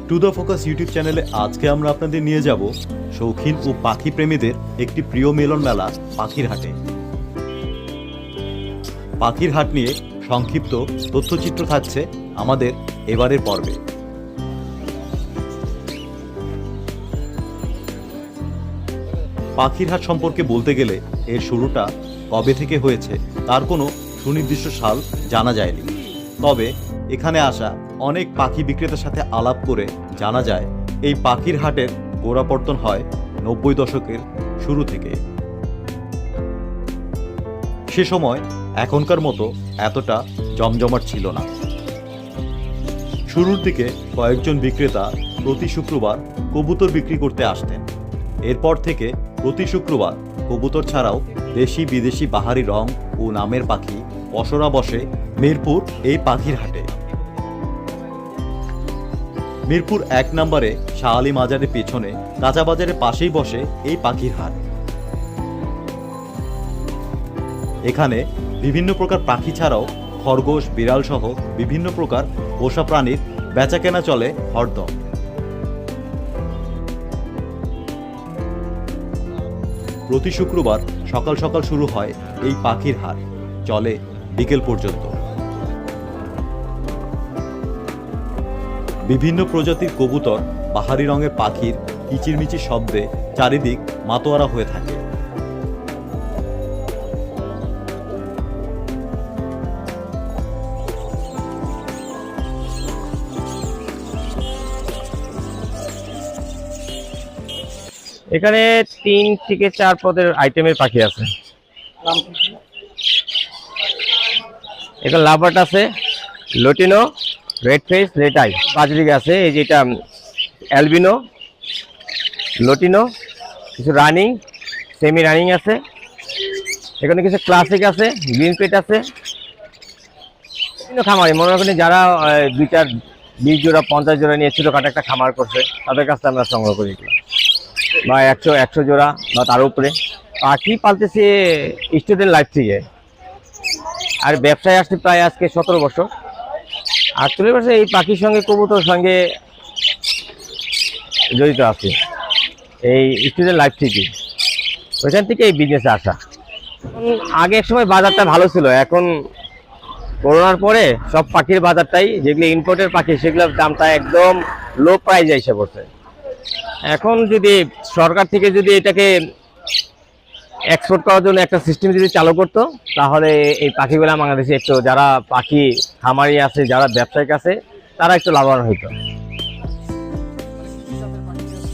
To the focus YouTube চ্যানেলে আজকে আমরা আপনাদের নিয়ে যাব শৌখিন ও পাখি প্রেমীদের একটি প্রিয় মিলন মেলা পাখির হাটে। পাখির হাট নিয়ে সংক্ষিপ্ত তথ্যচিত্র থাকছে আমাদের এবারের পর্বে। পাখির হাট সম্পর্কে বলতে গেলে এর শুরুটা কবে থেকে হয়েছে তার কোনো সুনির্দিষ্ট সাল জানা যায়নি। তবে এখানে আসা অনেক পাখি বিক্রেতার সাথে আলাপ করে জানা যায় এই পাখির হাটের গোড়াপত্তন হয় 90 দশকের শুরু থেকে। সে সময় এখনকার মতো এতটা জমজমাট ছিল না। শুরুর দিকে কয়েকজন বিক্রেতা প্রতি শুক্রবার কবুতর বিক্রি করতে আসতেন। এরপর থেকে প্রতি শুক্রবার কবুতর ছাড়াও দেশি বিদেশি বাহারি রং ও নামের পাখি পসরা বসে মিরপুর এই পাখির হাটে। মিরপুর 1 নম্বরে শাহ আলী মাজারের পেছনে কাঁচা বাজারের পাশেই বসে এই পাখির হাট। এখানে বিভিন্ন প্রকার পাখি ছাড়াও খরগোশ, বিড়াল সহ বিভিন্ন প্রকার পোষা প্রাণীর বেচাকেনা চলে হরদম। প্রতি শুক্রবার সকাল সকাল শুরু হয় এই পাখির হাট, চলে বিকেল পর্যন্ত। বিভিন্ন প্রজাতির কবুতর, বাহারি রঙের পাখির কিচিরমিচির শব্দে চারিদিক মাতোয়ারা হয়ে থাকে। এখানে 3 থেকে 4 পদের আইটেমের পাখি আছে। এখানে লাভার্ট আছে, lutino, red face, red eye, বাজরিক আছে। এই যেটা অ্যালবিনো, লটিনো, কিছু রানিং, সেমি রানিং আছে। এখানে কিছু ক্লাসিক আছে, গ্রিন পেট আছে। বিভিন্ন খামারি মনে করেন যারা 2-4 20 জোড়া 50 জোড়া নিয়ে ছোটখাটো একটা খামার করছে তাদের কাছে আমরা সংগ্রহ করি, বা 100 জোড়া বা তার উপরে পাখি পালতেছে স্টুডেন্ট লাইফ থেকে। আর ব্যবসায় আসছে প্রায় আজকে 17 বছর। 48 বছর এই পাখির সঙ্গে কবুতর সঙ্গে জড়িত আছে, এই স্টুডেন্ট লাইফ থেকে। ওইখান থেকে এই বিজনেসে আসা। আগে এক সময় বাজারটা ভালো ছিল, এখন করোনার পরে সব পাখির বাজারটাই, যেগুলো ইম্পোর্টের পাখি সেগুলোর দামটা একদম লো প্রাইজে এসে পড়ছে। এখন যদি সরকার থেকে যদি এটাকে এক্সপোর্ট করার জন্য একটা সিস্টেম যদি চালু করতো, তাহলে এই পাখিগুলো বাংলাদেশে একটু, যারা পাখি খামারি আছে, যারা ব্যবসায়িক আছে, তারা একটু লাভবান হইতো।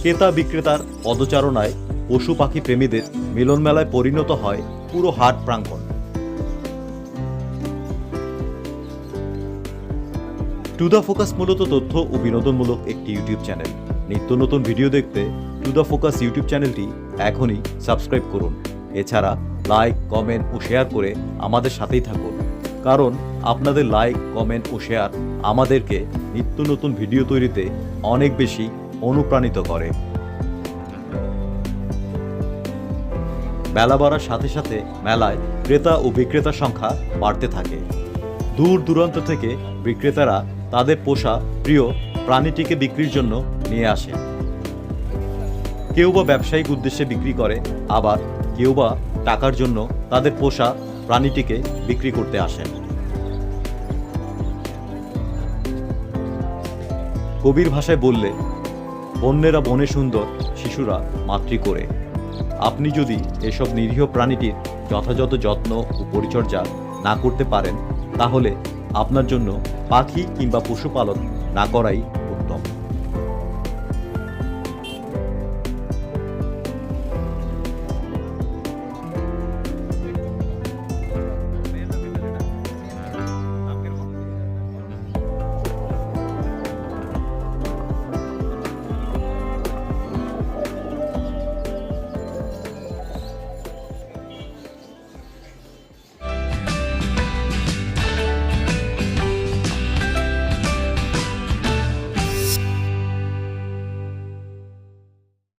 ক্রেতা বিক্রেতার পদচারণায় পশু পাখি প্রেমীদের মিলন মেলায় পরিণত হয় পুরো হাট প্রাঙ্গণ। টু দ্য ফোকাস মূলত তথ্য ও বিনোদনমূলক একটি ইউটিউব চ্যানেল। নিত্য নতুন ভিডিও দেখতে টু দ্য ফোকাস ইউটিউব চ্যানেলটি এখনই সাবস্ক্রাইব করুন। এছাড়া লাইক, কমেন্ট ও শেয়ার করে আমাদের সাথেই থাকুন, কারণ আপনাদের লাইক, কমেন্ট ও শেয়ার আমাদেরকে নিত্য নতুন ভিডিও তৈরিতে অনেক বেশি অনুপ্রাণিত করে। মেলা বাড়ার সাথে সাথে মেলায় ক্রেতা ও বিক্রেতার সংখ্যা বাড়তে থাকে। দূর দূরান্ত থেকে বিক্রেতারা তাদের পোষা প্রিয় প্রাণীটিকে বিক্রির জন্য নিয়ে আসে। কেউ বা ব্যবসায়িক উদ্দেশ্যে বিক্রি করে, আবার কেউ বা টাকার জন্য তাদের পোষা প্রাণীটিকে বিক্রি করতে আসেন। কবির ভাষায় বললে, বন্যেরা বনে সুন্দর, শিশুরা মাতৃ করে। আপনি যদি এসব নিরীহ প্রাণীটির যথাযথ যত্ন ও পরিচর্যা না করতে পারেন, তাহলে আপনার জন্য পাখি কিংবা পশুপালন না করাই